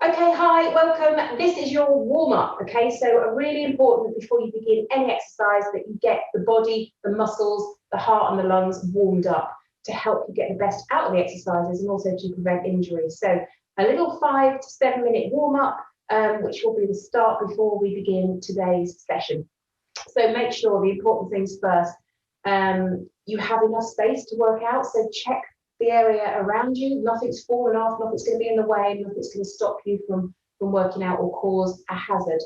Okay, hi, welcome. This is your warm-up, okay? So really important before you begin any exercise that you get the body, the muscles, the heart and the lungs warmed up to help you get the best out of the exercises and also to prevent injuries. So a little 5 to 7 minute warm-up, which will be the start before we begin today's session. So make sure the important things first, you have enough space to work out, so check the area around you, nothing's fallen off, nothing's going to be in the way, nothing's going to stop you from working out or cause a hazard.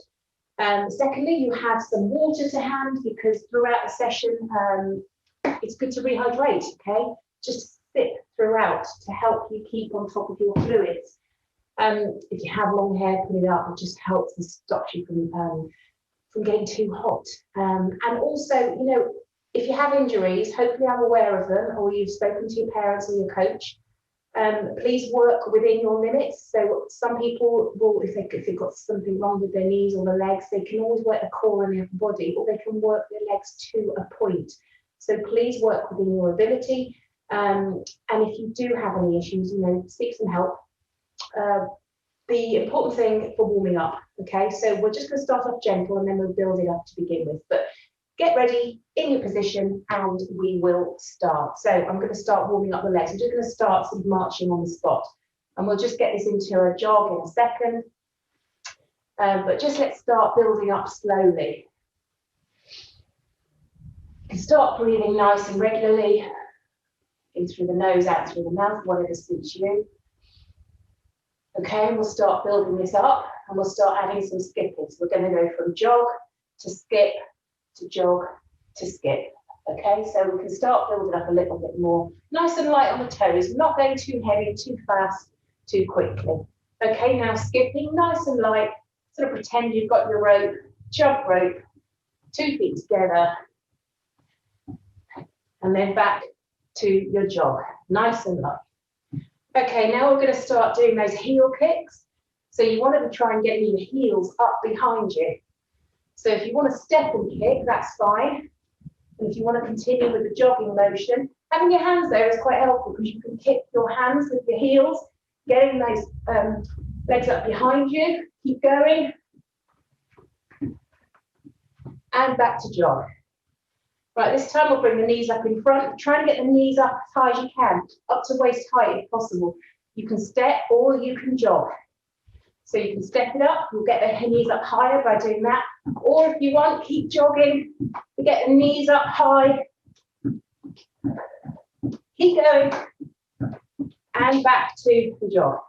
Secondly, you have some water to hand because throughout the session, it's good to rehydrate, okay? Just sip throughout to help you keep on top of your fluids. If you have long hair, put it up, it just helps and stops you from getting too hot. And also, you know, if you have injuries, hopefully I'm aware of them, or you've spoken to your parents or your coach, please work within your limits. So some people will, if they've got something wrong with their knees or the legs, they can always work the core and the upper body, or they can work their legs to a point. So please work within your ability. And if you do have any issues, you know, seek some help. The important thing for warming up, okay? So we're just going to start off gentle and then we'll build it up to begin with. But get ready in your position and we will start. So I'm going to start warming up the legs. I'm just going to start sort of marching on the spot. And we'll just get this into a jog in a second. But just let's start building up slowly. You can start breathing nice and regularly. In through the nose, out through the mouth, whatever suits you. Okay, and we'll start building this up and we'll start adding some skipping. So we're going to go from jog to skip, to jog, to skip. Okay, so we can start building up a little bit more. Nice and light on the toes, not going too heavy, too fast, too quickly. Okay, now skipping, nice and light. Sort of pretend you've got your rope, jump rope, 2 feet together. And then back to your jog, nice and light. Okay, now we're going to start doing those heel kicks. So you want to try and get your heels up behind you. So if you want to step and kick, that's fine. And if you want to continue with the jogging motion, having your hands there is quite helpful because you can kick your hands with your heels, getting those legs up behind you. Keep going. And back to jog. Right, this time we'll bring the knees up in front. Try to get the knees up as high as you can, up to waist height if possible. You can step or you can jog. So you can step it up, you'll get the knees up higher by doing that. Or if you want, keep jogging, you get the knees up high. Keep going. And back to the jog.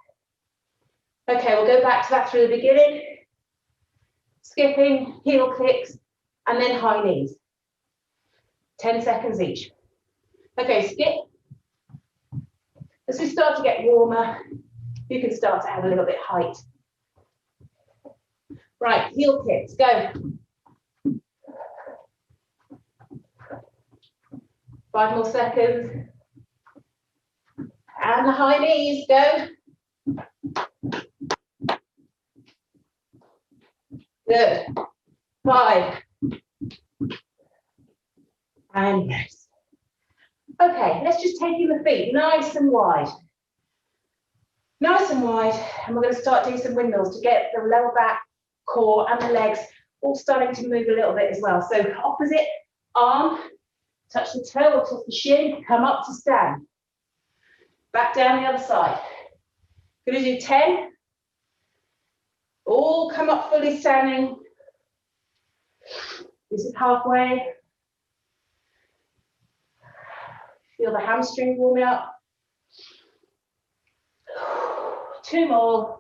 Okay, we'll go back to that through the beginning. Skipping, heel kicks, and then high knees. 10 seconds each. Okay, skip. As we start to get warmer, you can start to add a little bit height. Right, heel kicks, go. 5 more seconds. And the high knees, go. Good. 5. And yes. Okay, let's just take in the feet nice and wide. Nice and wide. And we're going to start doing some windmills to get the lower back, core and the legs all starting to move a little bit as well. So opposite arm, touch the toe or touch the shin, come up to stand. Back down the other side. Going to do 10. All come up fully standing. This is halfway. Feel the hamstring warming up. 2 more.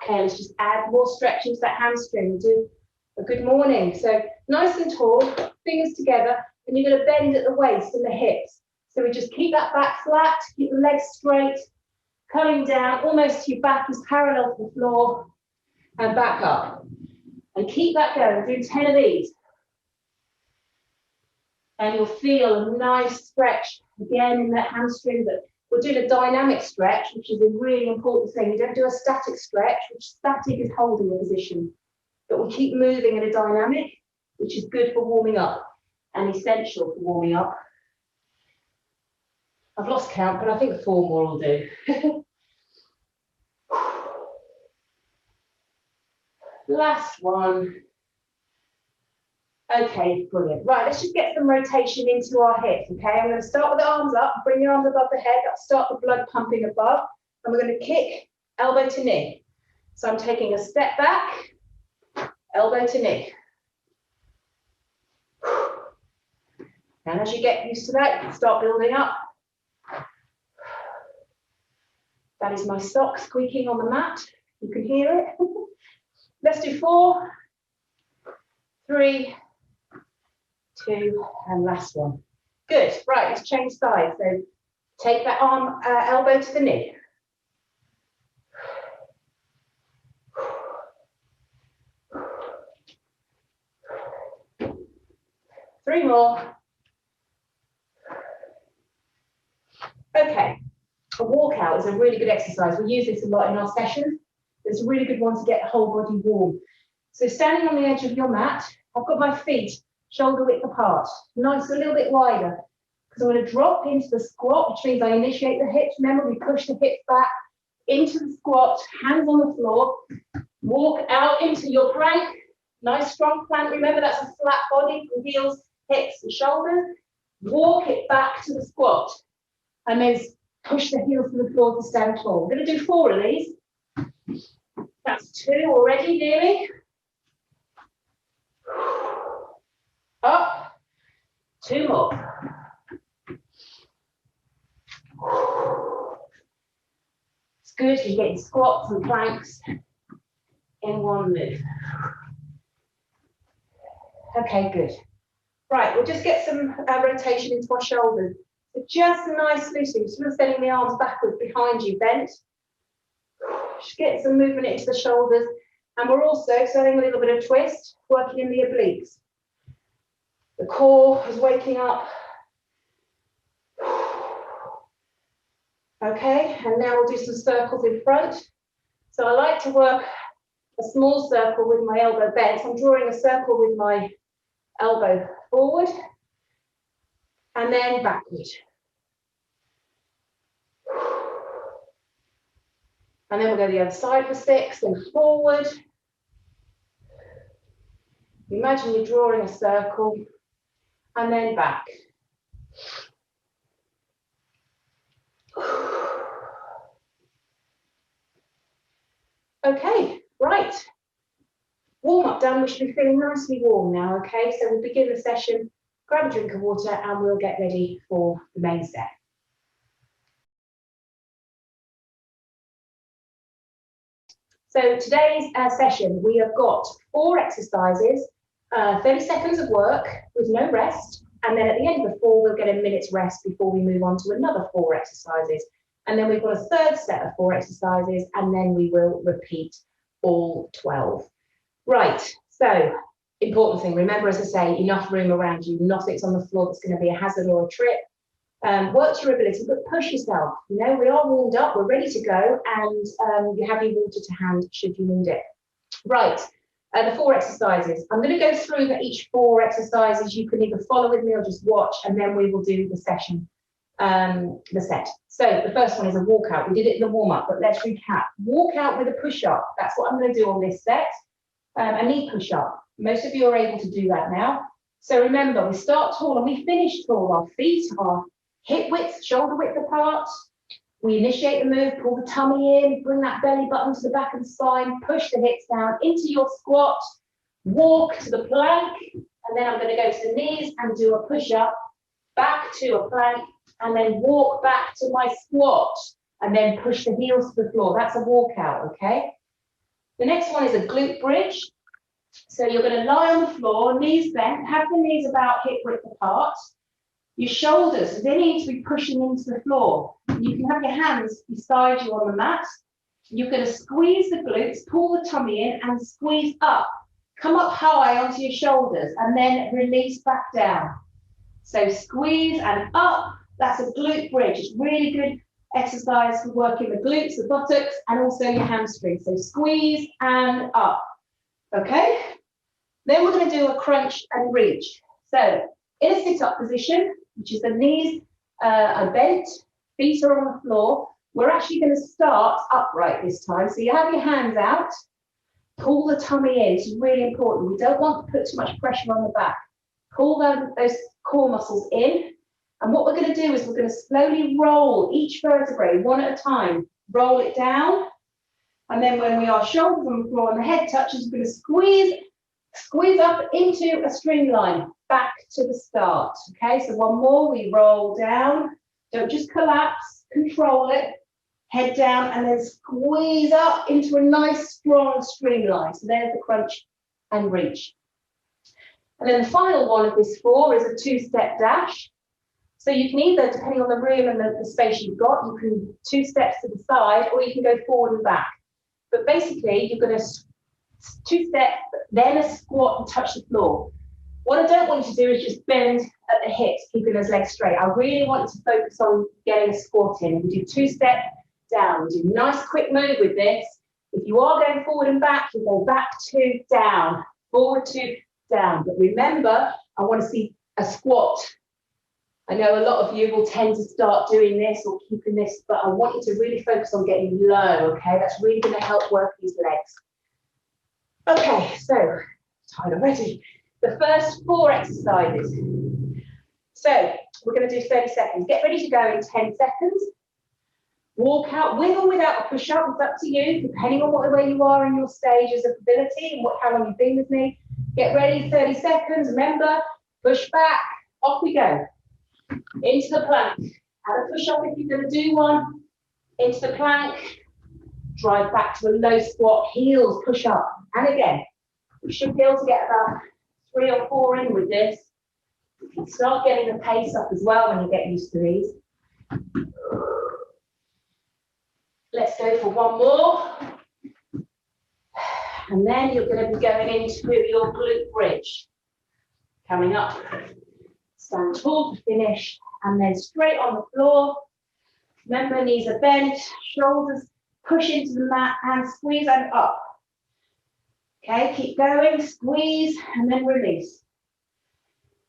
Okay, let's just add more stretching to that hamstring. Do a good morning. So nice and tall, fingers together, and you're going to bend at the waist and the hips. So we just keep that back flat, keep the legs straight, coming down almost to your back is parallel to the floor, and back up. And keep that going. Do 10 of these. And you'll feel a nice stretch again in that hamstring, but we're doing a dynamic stretch, which is a really important thing. You don't do a static stretch, which static is holding a position, but we keep moving in a dynamic, which is good for warming up and essential for warming up. I've lost count, but I think 4 more will do. Last one. Okay, brilliant. Right, let's just get some rotation into our hips, okay? I'm going to start with the arms up, bring your arms above the head, that'll start the blood pumping above, and we're going to kick elbow to knee. So I'm taking a step back, elbow to knee. And as you get used to that, you can start building up. That is my sock squeaking on the mat. You can hear it. Let's do 4, 3, 2, and last one. Good. Right, let's change sides. So take that arm, elbow to the knee. 3 more. Okay, a walkout is a really good exercise. We use this a lot in our sessions. It's a really good one to get the whole body warm. So standing on the edge of your mat, I've got my feet shoulder width apart, nice, a little bit wider, because I'm going to drop into the squat, which means I initiate the hips. Remember, we push the hips back into the squat, hands on the floor, walk out into your plank, nice strong plank. Remember, that's a flat body from heels, hips, and shoulders. Walk it back to the squat, and then push the heels to the floor to stand tall. We're going to do 4 of these. That's 2 already, nearly. Up, 2 more. It's good, you're getting squats and planks in one move. Okay, good. Right, we'll just get some rotation into our shoulders. So just nice loosening, just sending the arms backwards behind you, bent. Just get some movement into the shoulders. And we're also setting a little bit of twist, working in the obliques. The core is waking up. Okay, and now we'll do some circles in front. So I like to work a small circle with my elbow bent. I'm drawing a circle with my elbow forward and then backward. And then we'll go the other side for 6, then forward. Imagine you're drawing a circle and then back. Okay, right. Warm up done. We should be feeling nicely warm now, okay? So we'll begin the session, grab a drink of water, and we'll get ready for the main set. So today's session, we have got 4 exercises, 30 seconds of work with no rest, and then at the end of the 4, we'll get a minute's rest before we move on to another 4 exercises. And then we've got a third set of 4 exercises, and then we will repeat all 12. Right, so important thing, remember, as I say, enough room around you, nothing's on the floor that's going to be a hazard or a trip. Work to your ability, but push yourself. You know, we are warmed up, we're ready to go, and you have your water to hand should you need it. Right, the 4 exercises. I'm going to go through each 4 exercises. You can either follow with me or just watch, and then we will do the session, the set. So the first one is a walkout. We did it in the warm-up, but let's recap. Walkout with a push-up. That's what I'm going to do on this set. A knee push-up. Most of you are able to do that now. So remember, we start tall and we finish tall. Our feet are hip width, shoulder width apart. We initiate the move, pull the tummy in, bring that belly button to the back of the spine, push the hips down into your squat, walk to the plank, and then I'm going to go to the knees and do a push-up, back to a plank, and then walk back to my squat, and then push the heels to the floor. That's a walkout, okay? The next one is a glute bridge. So you're going to lie on the floor, knees bent, have the knees about hip width apart. Your shoulders, they need to be pushing into the floor. You can have your hands beside you on the mat. You're going to squeeze the glutes, pull the tummy in and squeeze up. Come up high onto your shoulders and then release back down. So squeeze and up. That's a glute bridge. It's really good exercise for working the glutes, the buttocks, and also your hamstrings. So squeeze and up. Okay? Then we're going to do a crunch and reach. So in a sit-up position, which is the knees are bent, Feet are on the floor. We're actually going to start upright this time. So you have your hands out, pull the tummy in. This is really important. We don't want to put too much pressure on the back. Pull those core muscles in. And what we're going to do is we're going to slowly roll each vertebrae one at a time. Roll it down. And then when we are shoulders on the floor and the head touches, we're going to squeeze up into a streamline, back to the start. Okay, so one more, we roll down. Don't just collapse, control it. Head down and then squeeze up into a nice strong streamline. So there's the crunch and reach. And then the final one of this 4 is a 2-step dash. So you can either, depending on the room and the space you've got, you can 2 steps to the side or you can go forward and back. But basically, you're going to 2-step, then a squat and touch the floor. What I don't want you to do is just bend at the hips, keeping those legs straight. I really want you to focus on getting a squat in. We do 2-step down. We do a nice quick move with this. If you are going forward and back, you go back 2, down, forward 2, down. But remember, I want to see a squat. I know a lot of you will tend to start doing this or keeping this, but I want you to really focus on getting low, okay? That's really going to help work these legs. Okay, so, tired already. The first 4 exercises. So, we're going to do 30 seconds. Get ready to go in 10 seconds. Walk out with or without a push-up. It's up to you, depending on where you are in your stages of ability and how long you've been with me. Get ready, 30 seconds. Remember, push back. Off we go. Into the plank. Have a push-up if you're going to do one. Into the plank. Drive back to a low squat. Heels, push up. And again. You should be able to get about 3 or 4 in with this. You can start getting the pace up as well when you get used to these. Let's go for one more. And then you're going to be going into your glute bridge. Coming up. Stand tall to finish. And then straight on the floor. Remember, knees are bent. Shoulders push into the mat and squeeze and up. Okay, keep going. Squeeze and then release.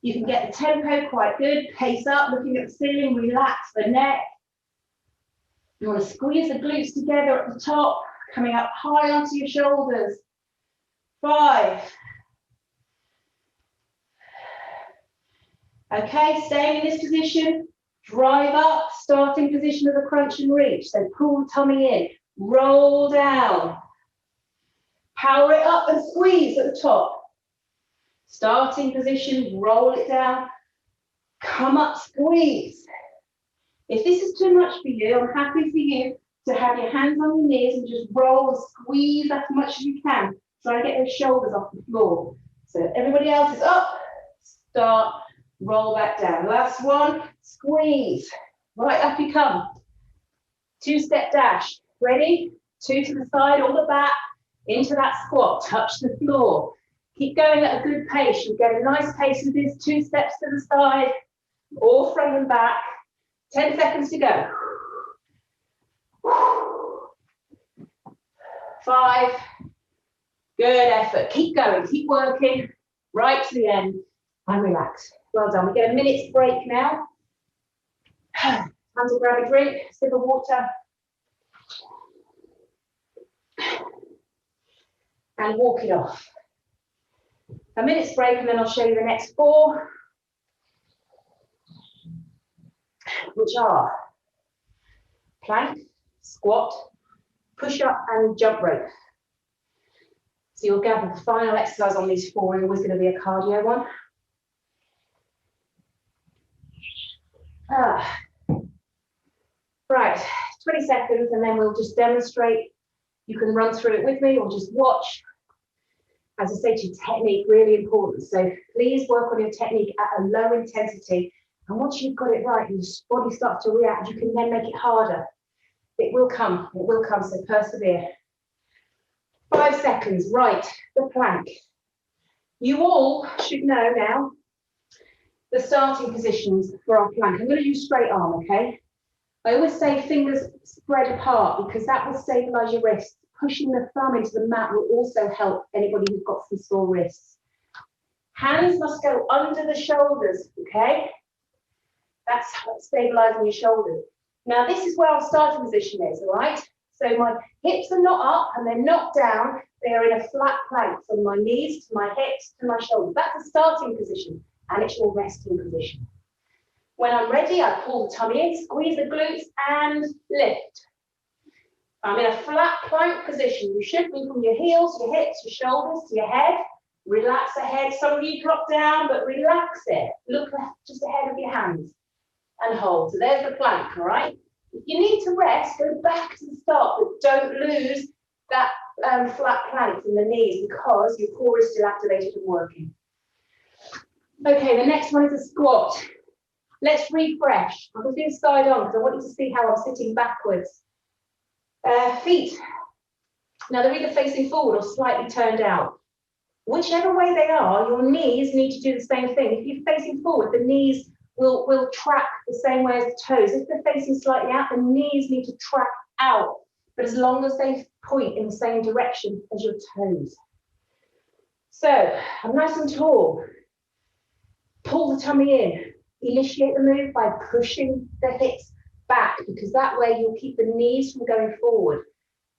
You can get the tempo quite good. Pace up, looking at the ceiling. Relax the neck. You want to squeeze the glutes together at the top, coming up high onto your shoulders. 5. Okay, staying in this position. Drive up, starting position of the crunch and reach. So pull the tummy in, roll down. Power it up and squeeze at the top. Starting position, roll it down. Come up, squeeze. If this is too much for you, I'm happy for you to have your hands on your knees and just roll and squeeze as much as you can. Try to get those shoulders off the floor. So everybody else is up, start, roll back down. Last one, squeeze. Right up you come. 2-step dash. Ready? 2 to the side or the back. Into that squat, touch the floor. Keep going at a good pace. You'll get a nice pace with this. 2 steps to the side, or front and back. 10 seconds to go. 5. Good effort. Keep going. Keep working. Right to the end. And relax. Well done. We get a minute's break now. Time to grab a drink, sip of water. And walk it off. A minute's break and then I'll show you the next 4. Which are plank, squat, push-up and jump rope. So you'll gather the final exercise on these 4 is always going to be a cardio one. Right, 20 seconds and then we'll just demonstrate. You can run through it with me or just watch. As I say to you, technique, really important. So please work on your technique at a low intensity. And once you've got it right and your body starts to react, you can then make it harder. It will come, so persevere. 5 seconds, right, the plank. You all should know now the starting positions for our plank. I'm going to use straight arm, okay? I always say fingers spread apart because that will stabilize your wrists. Pushing the thumb into the mat will also help anybody who's got some sore wrists. Hands must go under the shoulders, okay? That's stabilizing your shoulders. Now this is where our starting position is, all right? So my hips are not up and they're not down. They are in a flat plank from my knees to my hips to my shoulders. That's a starting position and it's your resting position. When I'm ready, I pull the tummy in, squeeze the glutes and lift. I'm in a flat plank position. You should be from your heels, your hips, your shoulders to your head. Relax the head. Some of you drop down, but relax it. Look just ahead of your hands and hold. So there's the plank, all right? If you need to rest, go back to the start, but don't lose that flat plank from the knees because your core is still activated and working. Okay, the next one is a squat. Let's refresh. I'm going to do side on because I want you to see how I'm sitting backwards. Feet. Now they're either facing forward or slightly turned out. Whichever way they are, your knees need to do the same thing. If you're facing forward, the knees will track the same way as the toes. If they're facing slightly out, the knees need to track out, but as long as they point in the same direction as your toes. So I'm nice and tall. Pull the tummy in. Initiate the move by pushing the hips back because that way you'll keep the knees from going forward.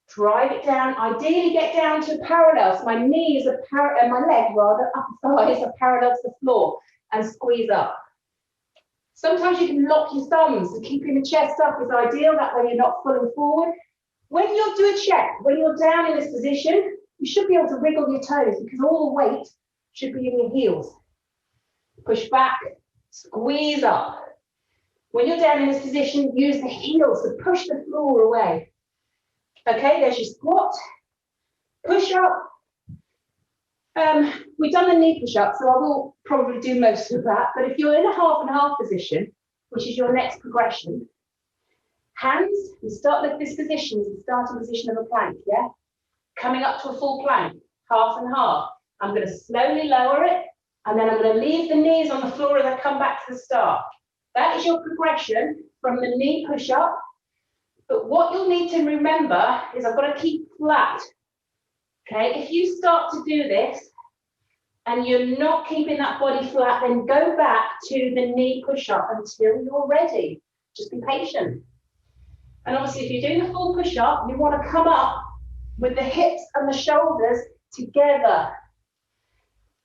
Drive it down. Ideally get down to parallel. So my knees are my leg rather, upper thighs are parallel to the floor and squeeze up. Sometimes you can lock your thumbs and keeping the chest up is ideal. That way you're not falling forward. When you do a check, when you're down in this position, you should be able to wriggle your toes because all the weight should be in your heels. Push back, squeeze up. When you're down in this position, use the heels to push the floor away. Okay, there's your squat. Push up. We've done the knee push-up, so I will probably do most of that. But if you're in a half and half position, which is your next progression, hands, you start with this position, the starting position of a plank, yeah? Coming up to a full plank, half and half. I'm going to slowly lower it, and then I'm going to leave the knees on the floor as I come back to the start. That is your progression from the knee push-up. But what you'll need to remember is I've got to keep flat. Okay, if you start to do this and you're not keeping that body flat, then go back to the knee push-up until you're ready. Just be patient. And obviously, if you're doing the full push-up, you want to come up with the hips and the shoulders together.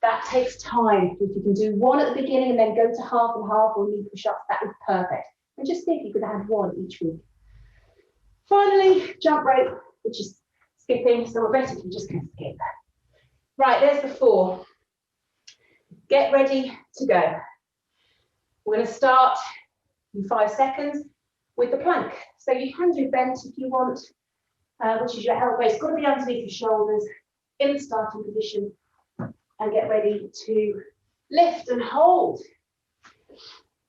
That takes time. If you can do one at the beginning and then go to half and half or knee push-ups, that is perfect. And just think you could have one each week. Finally, jump rope, which is skipping, so we're basically just going to skip. Right, there's the 4. Get ready to go. We're going to start in 5 seconds with the plank. So you can do bent if you want, which is your elbow. It's got to be underneath your shoulders in the starting position and get ready to lift and hold.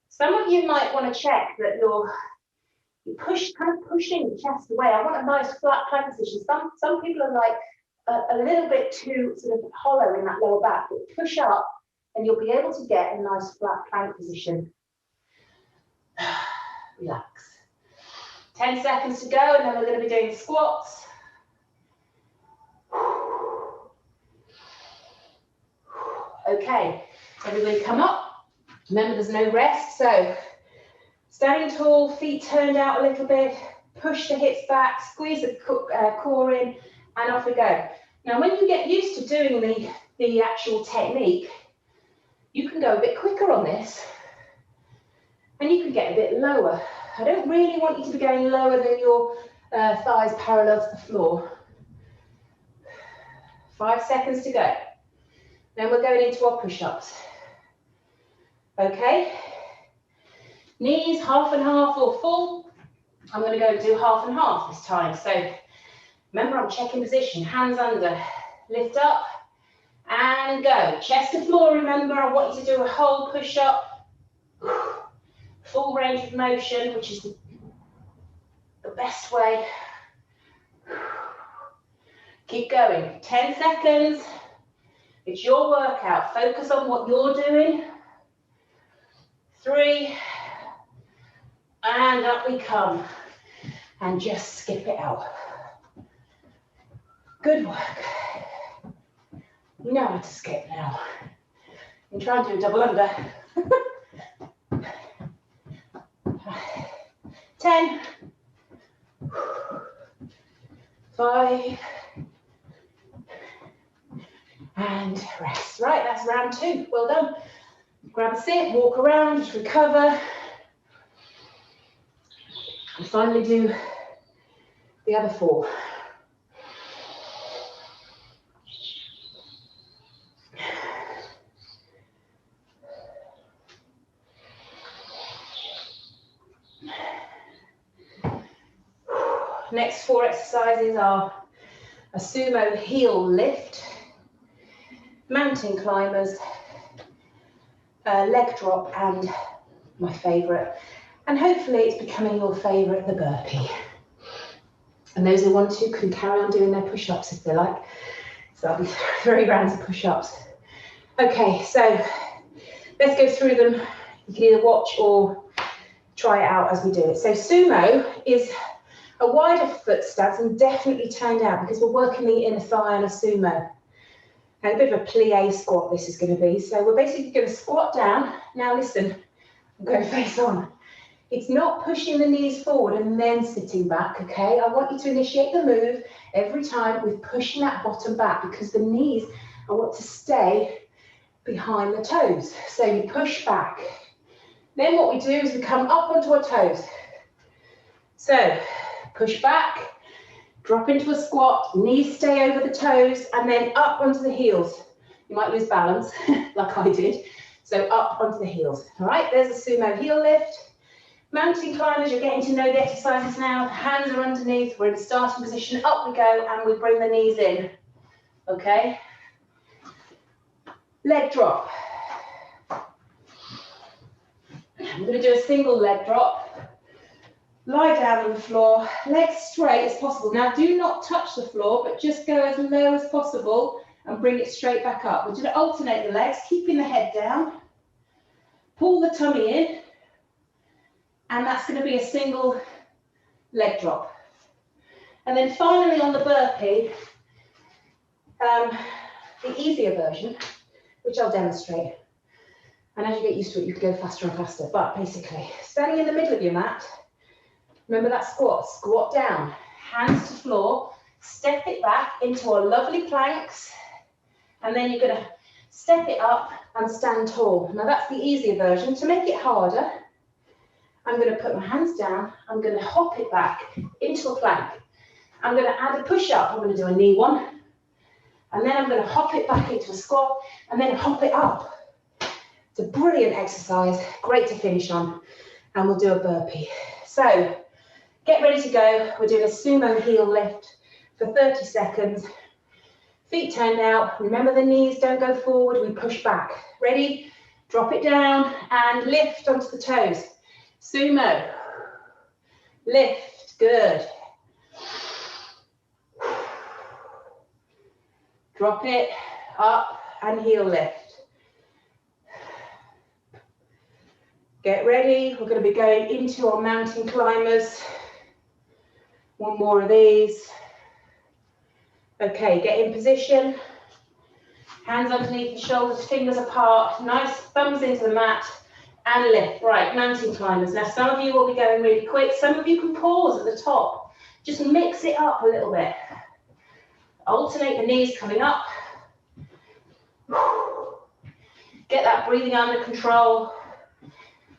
Some of you might want to check that you're kind of pushing the chest away. I want a nice flat plank position. Some people are like a little bit too sort of hollow in that lower back, but push up and you'll be able to get a nice flat plank position. Relax. 10 seconds to go and then we're going to be doing squats. Okay, everybody come up. Remember there's no rest, so standing tall, feet turned out a little bit, push the hips back, squeeze the core in, and off we go. Now, when you get used to doing the actual technique, you can go a bit quicker on this, and you can get a bit lower. I don't really want you to be going lower than your thighs parallel to the floor. 5 seconds to go. Then we're going into our push-ups. Okay. Knees half and half or full. I'm going to go and do half and half this time. So remember, I'm checking position, hands under, lift up and go. Chest to floor, remember, I want you to do a whole push up. Full range of motion, which is the best way. Keep going. 10 seconds. It's your workout. Focus on what you're doing. 3. And up we come. And just skip it out. Good work. You know how to skip now. And try and do a double under. 10, 5, and rest. Right, that's round 2. Well done. Grab a sit, walk around, just recover. And finally do the other 4. Next 4 exercises are a sumo heel lift, mountain climbers, leg drop, and my favourite, and hopefully it's becoming your favourite, the burpee. And those who want to can carry on doing their push-ups if they like. So I'll be 3 rounds of push-ups. Okay, so let's go through them. You can either watch or try it out as we do it. So sumo is a wider foot stance and definitely turned out because we're working the inner thigh on a sumo. And a bit of a plie squat this is going to be. So we're basically going to squat down. Now listen, I'm going face on. It's not pushing the knees forward and then sitting back, okay? I want you to initiate the move every time with pushing that bottom back because the knees, I want to stay behind the toes. So you push back. Then what we do is we come up onto our toes. So push back, drop into a squat, knees stay over the toes, and then up onto the heels. You might lose balance, like I did. So up onto the heels. All right, there's a sumo heel lift. Mountain climbers, you're getting to know the exercises now. Hands are underneath, we're in the starting position. Up we go, and we bring the knees in. Okay? Leg drop. I'm going to do a single leg drop. Lie down on the floor, legs straight as possible. Now do not touch the floor, but just go as low as possible and bring it straight back up. We're going to alternate the legs, keeping the head down. Pull the tummy in, and that's going to be a single leg drop. And then finally on the burpee, the easier version, which I'll demonstrate. And as you get used to it, you can go faster and faster. But basically, standing in the middle of your mat, remember that squat, squat down, hands to floor, step it back into our lovely planks, and then you're going to step it up and stand tall. Now that's the easier version. To make it harder, I'm going to put my hands down, I'm going to hop it back into a plank. I'm going to add a push-up, I'm going to do a knee one, and then I'm going to hop it back into a squat, and then hop it up. It's a brilliant exercise, great to finish on, and we'll do a burpee. So, get ready to go. We're doing a sumo heel lift for 30 seconds. Feet turned out. Remember the knees don't go forward. We push back. Ready? Drop it down and lift onto the toes. Sumo. Lift. Good. Drop it. Up and heel lift. Get ready. We're going to be going into our mountain climbers. One more of these. Okay, get in position. Hands underneath the shoulders, fingers apart. Nice thumbs into the mat and lift. Right, mountain climbers. Now some of you will be going really quick. Some of you can pause at the top. Just mix it up a little bit. Alternate the knees coming up. Get that breathing under control.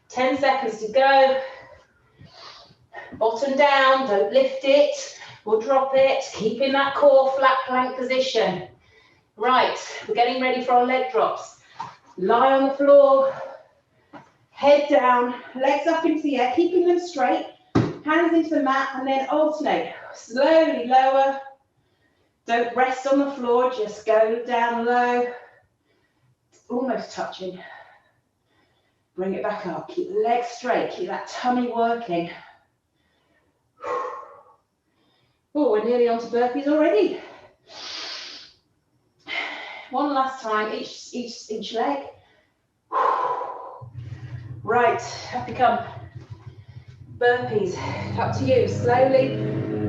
10 seconds to go. Bottom down, don't lift it or drop it. Keeping that core flat plank position. Right, we're getting ready for our leg drops. Lie on the floor, head down, legs up into the air, keeping them straight, hands into the mat, and then alternate. Slowly lower. Don't rest on the floor, just go down low. It's almost touching. Bring it back up, keep the legs straight, keep that tummy working. Oh, we're nearly onto burpees already. One last time, each leg. Right, up you come. Burpees, up to you. Slowly,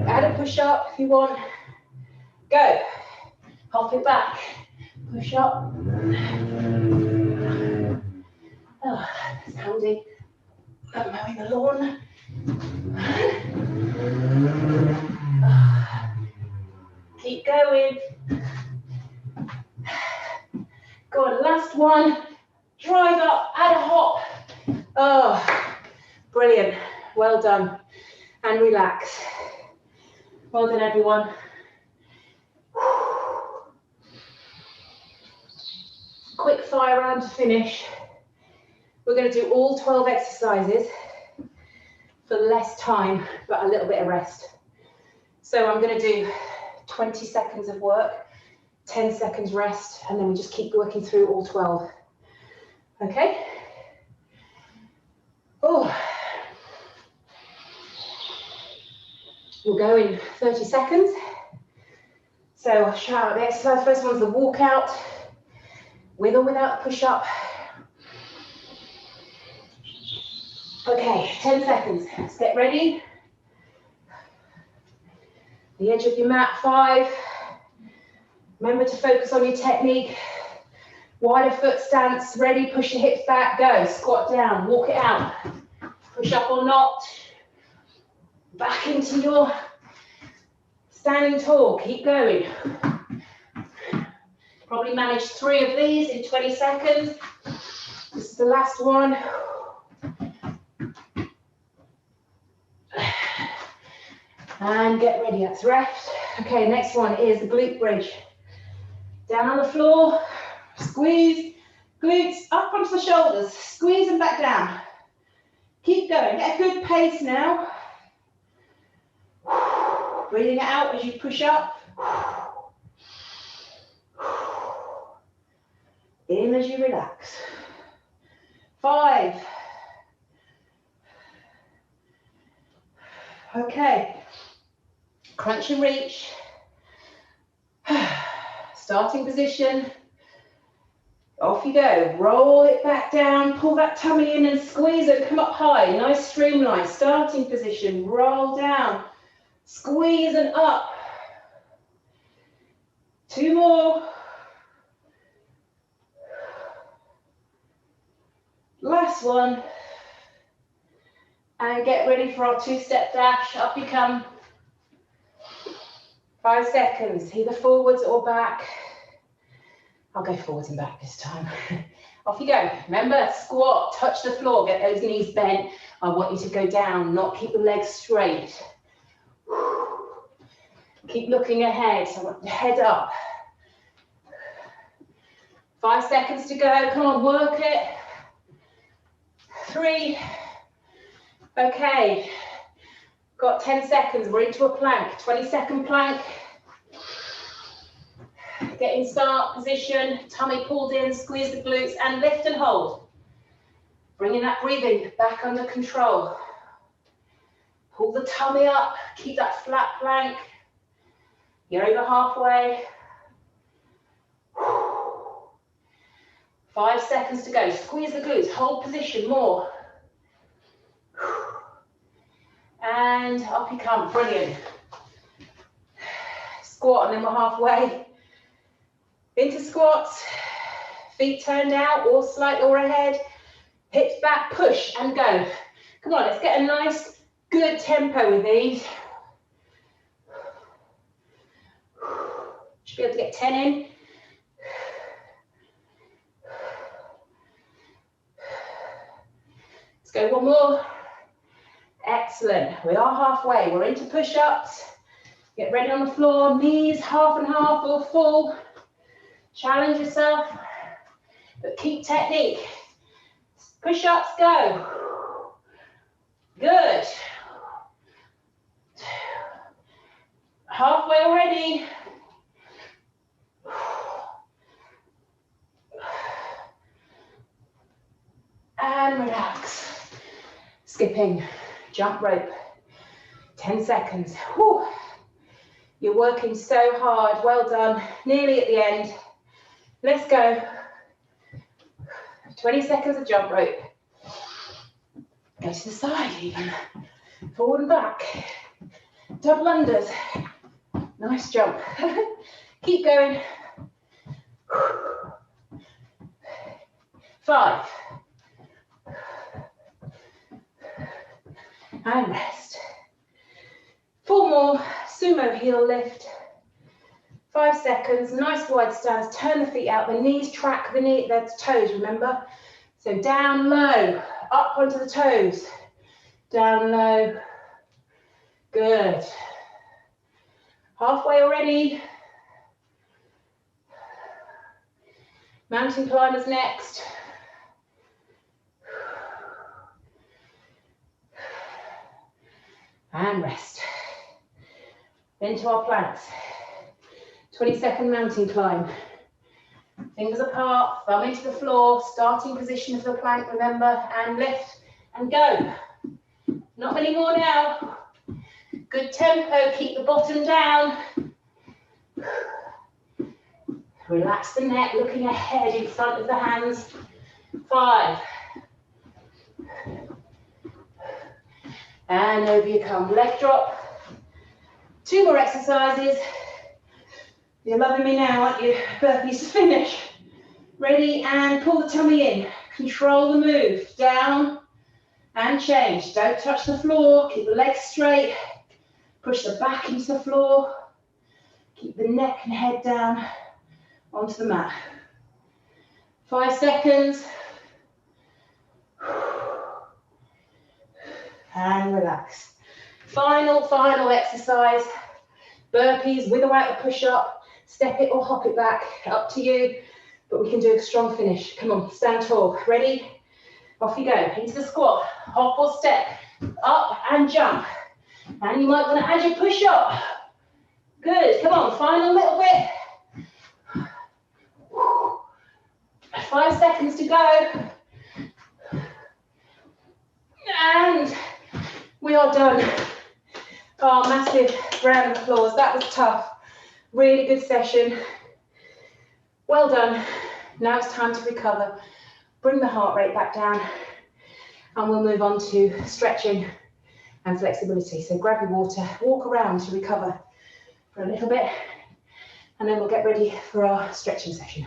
add a push up if you want. Go. Hop it back. Push up. Oh, it's handy. I'm mowing the lawn. last one. Drive up, add a hop. Oh, brilliant. Well done. And relax. Well done, everyone. Quick fire round to finish. We're going to do all 12 exercises for less time, but a little bit of rest. So I'm going to do 20 seconds of work, 10 seconds rest, and then we just keep working through all 12. Okay? Oh. We'll go in 30 seconds. So I'll shout out the exercise. First one's the walkout, with or without push-up. Okay, 10 seconds. Let's get ready. The edge of your mat, 5. Remember to focus on your technique. Wider foot stance, ready, push your hips back, go. Squat down, walk it out. Push up or not. Back into your standing tall, keep going. Probably manage 3 of these in 20 seconds. This is the last one. And get ready, that's rest. Okay, next one is the glute bridge. Down on the floor, squeeze, glutes up onto the shoulders, squeeze them back down. Keep going, get a good pace now. Breathing it out as you push up. In as you relax. 5. Okay. Crunch and reach. Starting position. Off you go. Roll it back down. Pull that tummy in and squeeze it. Come up high. Nice streamline. Starting position. Roll down. Squeeze and up. 2 more. Last one. And get ready for our 2-step dash. Up you come. 5 seconds, either forwards or back. I'll go forwards and back this time. Off you go. Remember, squat, touch the floor, get those knees bent. I want you to go down, not keep the legs straight. Keep looking ahead, so I want the head up. 5 seconds to go, come on, work it. 3. Okay, got 10 seconds, we're into a plank, 20-second plank. Get in start position, tummy pulled in, squeeze the glutes and lift and hold. Bringing that breathing back under control. Pull the tummy up, keep that flat plank. You're over halfway. 5 seconds to go, squeeze the glutes, hold position more. And up you come, brilliant. Squat and then we're halfway. Into squats, feet turned out or slightly or ahead. Hips back, push and go. Come on, let's get a nice, good tempo with these. Should be able to get 10 in. Let's go one more. Excellent. We are halfway. We're into push-ups. Get ready on the floor. Knees half and half or full. Challenge yourself, but keep technique. Push-ups, go. Good. Halfway already. And relax. Skipping. Jump rope, 10 seconds. Whew. You're working so hard, well done. Nearly at the end. Let's go. 20 seconds of jump rope. Go to the side even. Forward and back. Double unders. Nice jump. Keep going. 5. And rest. 4 more, sumo heel lift. 5 seconds, nice wide stance, turn the feet out, the knees track the toes, remember? So down low, up onto the toes, down low, good. Halfway already. Mountain climbers next. And rest. Into our planks. 20-second mountain climb. Fingers apart, thumb into the floor, starting position of the plank, remember, and lift and go. Not many more now. Good tempo, keep the bottom down. Relax the neck, looking ahead in front of the hands. 5. And over you come, leg drop. 2 more exercises. You're loving me now, aren't you? Burpees to finish. Ready, and pull the tummy in. Control the move. Down and change. Don't touch the floor. Keep the legs straight. Push the back into the floor. Keep the neck and head down onto the mat. 5 seconds. And relax. Final exercise. Burpees with or without the push-up. Step it or hop it back, up to you. But we can do a strong finish. Come on, stand tall. Ready? Off you go. Into the squat. Hop or step. Up and jump. And you might want to add your push-up. Good. Come on, final little bit. 5 seconds to go. And we are done. Oh, massive round of applause. That was tough. Really good session. Well done. Now it's time to recover. Bring the heart rate back down and we'll move on to stretching and flexibility. So grab your water, walk around to recover for a little bit, and then we'll get ready for our stretching session.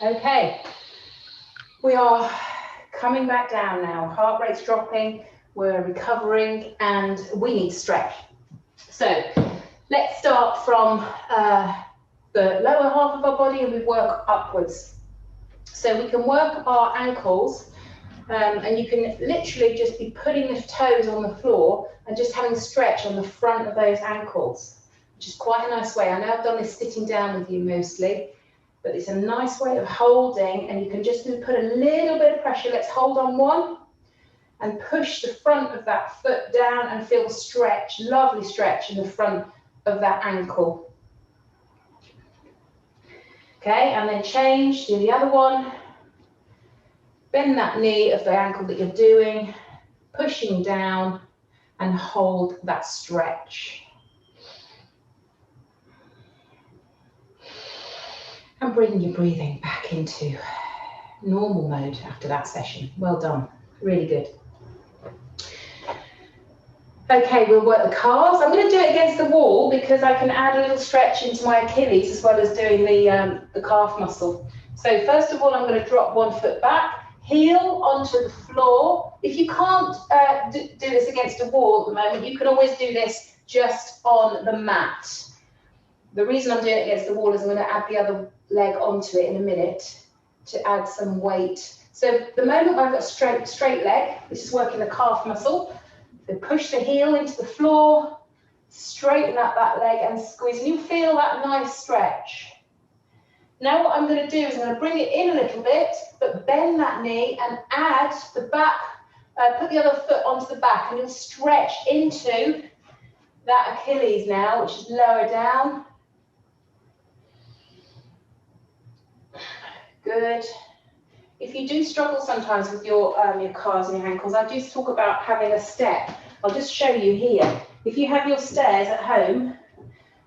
Okay, we are coming back down now. Heart rate's dropping, we're recovering, and we need to stretch. So let's start from the lower half of our body and we work upwards. So we can work our ankles, and you can literally just be putting the toes on the floor and just having stretch on the front of those ankles, which is quite a nice way. I know I've done this sitting down with you mostly, but it's a nice way of holding, and you can just put a little bit of pressure. Let's hold on one and push the front of that foot down and feel stretch, lovely stretch in the front of that ankle. Okay, and then change, do the other one. Bend that knee of the ankle that you're doing, pushing down and hold that stretch. And bring your breathing back into normal mode after that session. Well done, really good. Okay, we'll work the calves. I'm going to do it against the wall because I can add a little stretch into my Achilles as well as doing the calf muscle. So first of all, I'm going to drop one foot back, heel onto the floor. If you can't do this against a wall at the moment, you can always do this just on the mat. The reason I'm doing it against the wall is I'm going to add the other leg onto it in a minute to add some weight. So the moment I've got a straight leg, this is working the calf muscle. So push the heel into the floor, straighten up that leg and squeeze, and you feel that nice stretch. Now what I'm going to do is I'm going to bring it in a little bit, but bend that knee and add the back, put the other foot onto the back, and you'll stretch into that Achilles now, which is lower down. Good. If you do struggle sometimes with your calves and your ankles, I do talk about having a step. I'll just show you here. If you have your stairs at home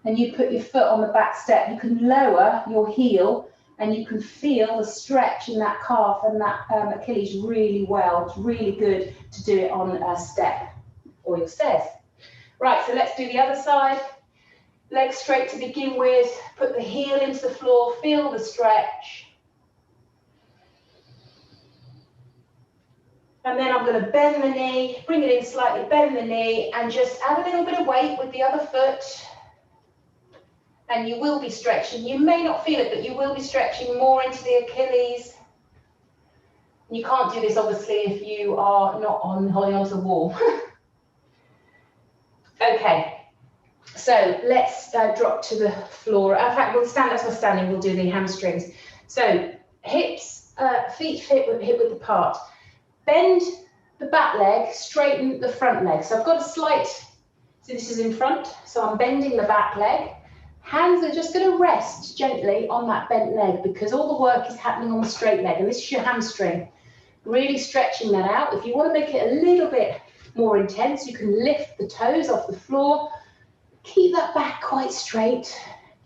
and you put your foot on the back step, you can lower your heel and you can feel the stretch in that calf and that Achilles really well. It's really good to do it on a step or your stairs. Right, so let's do the other side. Legs straight to begin with. Put the heel into the floor, feel the stretch. And then I'm going to bend the knee, bring it in slightly, bend the knee, and just add a little bit of weight with the other foot. And you will be stretching. You may not feel it, but you will be stretching more into the Achilles. You can't do this, obviously, if you are not holding onto the wall. Okay, so let's drop to the floor. In fact, we'll stand as we're standing. We'll do the hamstrings. So hips, feet hip width apart. Bend the back leg, straighten the front leg. So I've got a slight, so this is in front, so I'm bending the back leg. Hands are just going to rest gently on that bent leg because all the work is happening on the straight leg, and this is your hamstring. Really stretching that out. If you want to make it a little bit more intense, you can lift the toes off the floor. Keep that back quite straight.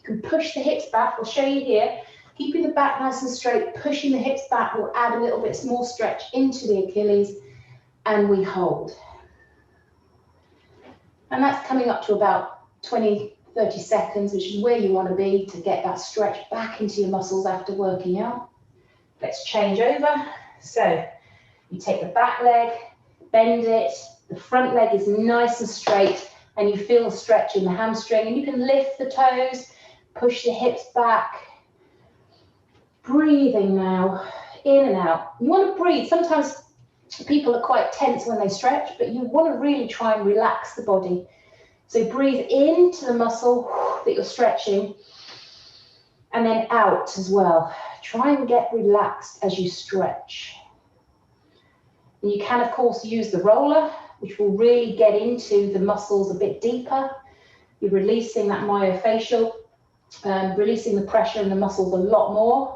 You can push the hips back. I'll show you here. Keeping the back nice and straight, pushing the hips back will add a little bit more stretch into the Achilles, and we hold. And that's coming up to about 20, 30 seconds, which is where you want to be to get that stretch back into your muscles after working out. Let's change over. So you take the back leg, bend it, the front leg is nice and straight, and you feel the stretch in the hamstring, and you can lift the toes, push the hips back. Breathing now, in and out. You want to breathe. Sometimes people are quite tense when they stretch, but you want to really try and relax the body. So breathe into the muscle that you're stretching, and then out as well. Try and get relaxed as you stretch. And you can, of course, use the roller, which will really get into the muscles a bit deeper. You're releasing that myofascial, releasing the pressure in the muscles a lot more.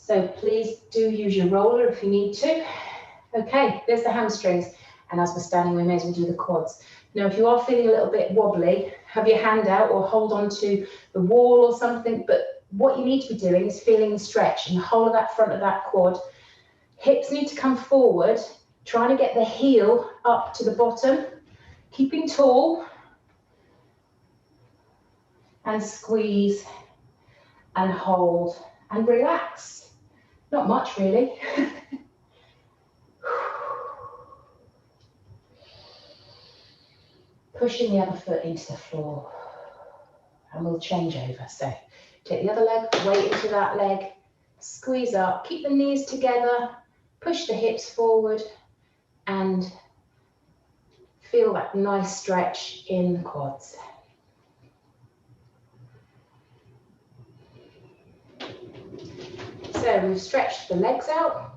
So please do use your roller if you need to. Okay, there's the hamstrings. And as we're standing, we may as well do the quads. Now, if you are feeling a little bit wobbly, have your hand out or hold on to the wall or something. But what you need to be doing is feeling the stretch in the whole of that front of that quad. Hips need to come forward, trying to get the heel up to the bottom, keeping tall. And squeeze and hold and relax. Not much, really. Pushing the other foot into the floor. And we'll change over. So take the other leg, weight into that leg, squeeze up, keep the knees together, push the hips forward, and feel that nice stretch in the quads. So we've stretched the legs out.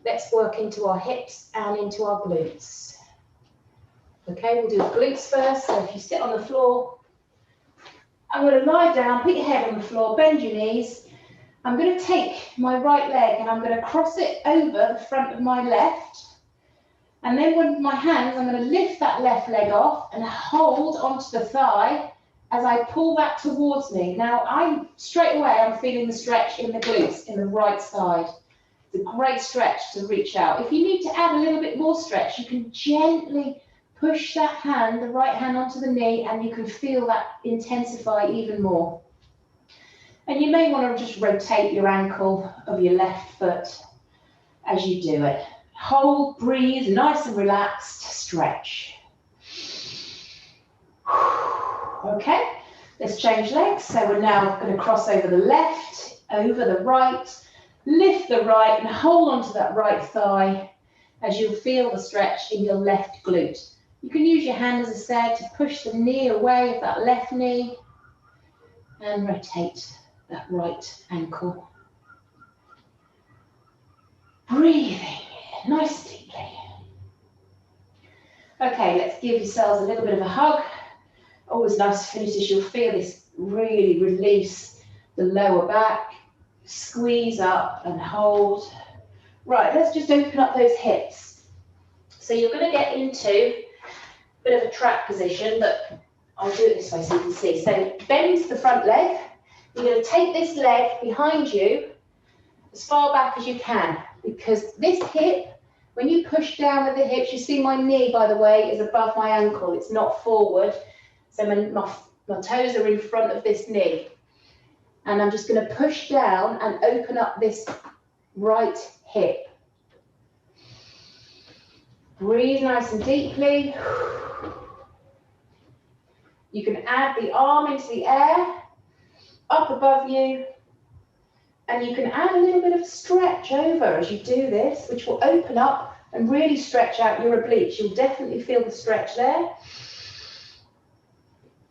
Let's work into our hips and into our glutes. Okay, we'll do the glutes first. So if you sit on the floor, I'm going to lie down, put your head on the floor, bend your knees. I'm going to take my right leg and I'm going to cross it over the front of my left. And then with my hands, I'm going to lift that left leg off and hold onto the thigh as I pull that towards me. Now, straight away, I'm feeling the stretch in the glutes, in the right side. It's a great stretch to reach out. If you need to add a little bit more stretch, you can gently push that hand, the right hand onto the knee, and you can feel that intensify even more. And you may want to just rotate your ankle of your left foot as you do it. Hold, breathe, nice and relaxed, stretch. Okay, let's change legs. So we're now going to cross over the left, over the right, lift the right and hold onto that right thigh as you'll feel the stretch in your left glute. You can use your hand, as I said, to push the knee away of that left knee and rotate that right ankle. Breathing nice and deeply. Okay, let's give yourselves a little bit of a hug. Always nice to finish this. You'll feel this really release the lower back, squeeze up and hold. Right, let's just open up those hips. So you're going to get into a bit of a trap position, but I'll do it this way so you can see. So bend the front leg. You're going to take this leg behind you as far back as you can, because this hip, when you push down with the hips, you see my knee, by the way, is above my ankle. It's not forward. So my toes are in front of this knee. And I'm just going to push down and open up this right hip. Breathe nice and deeply. You can add the arm into the air, up above you, and you can add a little bit of stretch over as you do this, which will open up and really stretch out your obliques. You'll definitely feel the stretch there.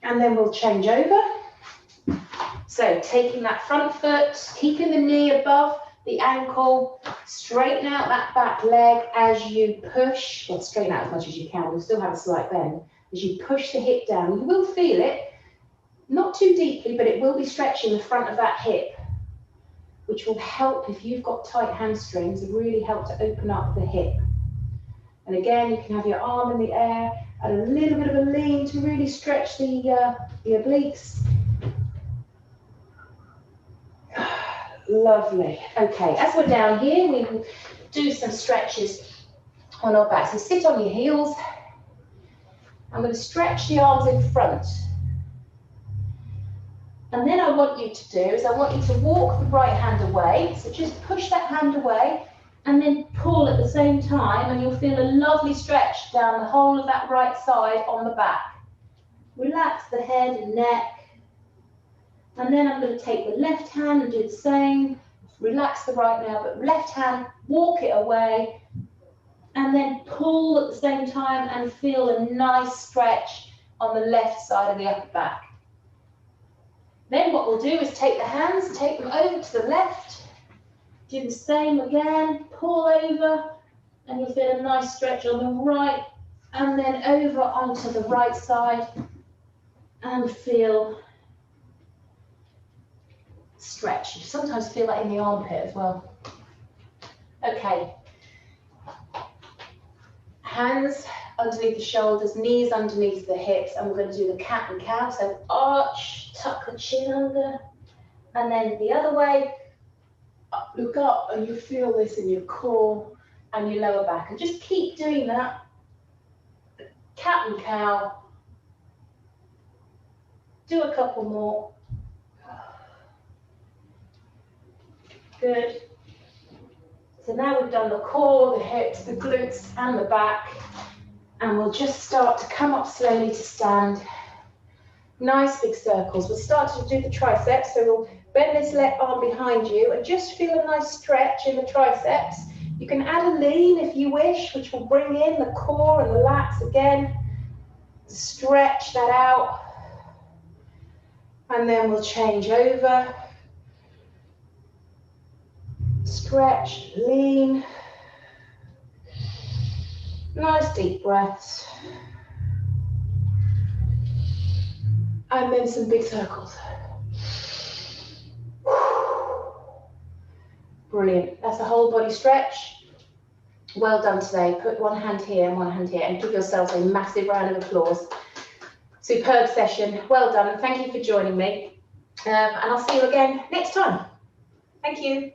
And then we'll change over. So taking that front foot, keeping the knee above the ankle, straighten out that back leg as you push, well, straighten out as much as you can, you'll still have a slight bend. As you push the hip down, you will feel it, not too deeply, but it will be stretching the front of that hip, which will help if you've got tight hamstrings, it really help to open up the hip. And again, you can have your arm in the air, add a little bit of a lean to really stretch the obliques. Lovely. Okay, as we're down here, we will do some stretches on our back. So sit on your heels. I'm going to stretch the arms in front. And then I want you to do is I want you to walk the right hand away. So just push that hand away and then pull at the same time, and you'll feel a lovely stretch down the whole of that right side on the back. Relax the head and neck. And then I'm going to take the left hand and do the same. Relax the right now, but left hand, walk it away. And then pull at the same time and feel a nice stretch on the left side of the upper back. Then what we'll do is take the hands, take them over to the left. Do the same again, pull over, and you'll feel a nice stretch on the right. And then over onto the right side and feel stretch. You sometimes feel that in the armpit as well. Okay. Hands underneath the shoulders, knees underneath the hips, and we're going to do the cat and cow. So arch, tuck the chin under, and then the other way, look up, and you feel this in your core and your lower back. And just keep doing that. Cat and cow. Do a couple more. Good. So now we've done the core, the hips, the glutes, and the back. And we'll just start to come up slowly to stand. Nice big circles. We'll start to do the triceps. So we'll bend this left arm behind you and just feel a nice stretch in the triceps. You can add a lean if you wish, which will bring in the core and the lats again. Stretch that out. And then we'll change over. Stretch, lean. Nice deep breaths. And then some big circles. Brilliant. That's a whole body stretch. Well done today. Put one hand here and one hand here and give yourselves a massive round of applause. Superb session. Well done. Thank you for joining me. And I'll see you again next time. Thank you.